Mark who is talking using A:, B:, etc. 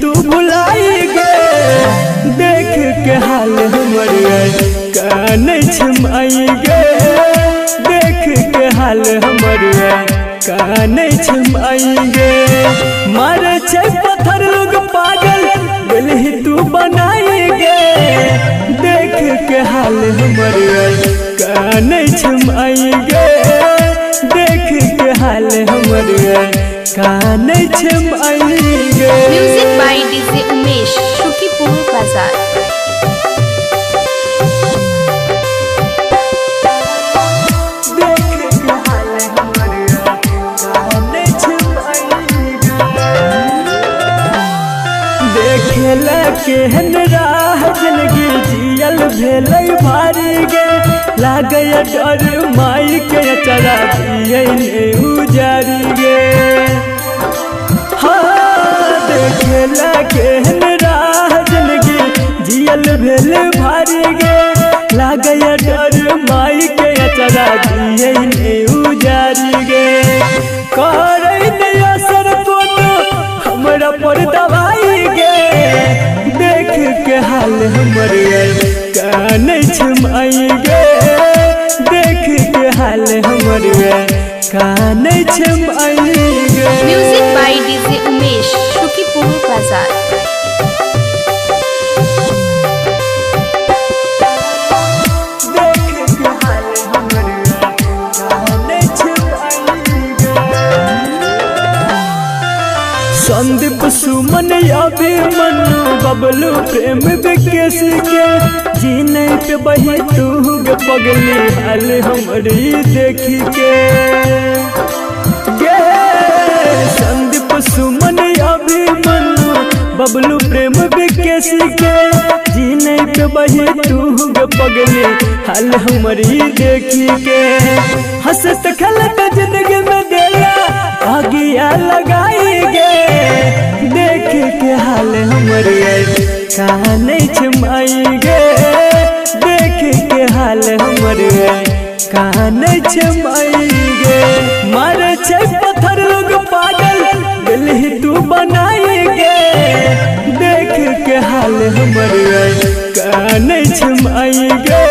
A: तू बुलाई गे देख के हाल हमर काने छमाई गे देख के हाल हमर काने छमाई गे मारे छै पत्थर लोग पागल गलही तू बनाई गे देख के हाल हमर काने छमाई गे देख के हाल हमर काने छमाई गे।
B: Music by DJ Umesh Shukipur Bazar.
A: देखेला केहन राह जिंदगी जियल भेलै भारी गे लागे डर माई के चरा दिए उजारी गे। हाँ देखेला केहन राह जिंदगी जियल भेल भारी गे लागे डर माई के चरा दिए उजारी गे करे नहीं असर कोनो हमरा पर दवाई गे देख के हाल हमर काने छमाई गे देख के हाल हमर काने छमाई गे।
B: Music by DJ Umesh Shukipur Bazar.
A: Sandeep सुमन अभी मनु बबलू प्रेम विकेश के जीने पे बही तू गे पगली हाल हमरी देखी के गे संदीप सुमन अभी मनु बबलू प्रेम विकेश के जीने पे बही तू गे पगली हाल हमरी देखी के हंसत खेलत जिंदगी में देला आगिया लगाई गे देख के हाल हमर काने छमाई गे देख के हाल हमर काने छमाई गे मारे छै पत्थर लोग पागल गलही तू बनाई गे देख के हाल हमर काने छमाई गे।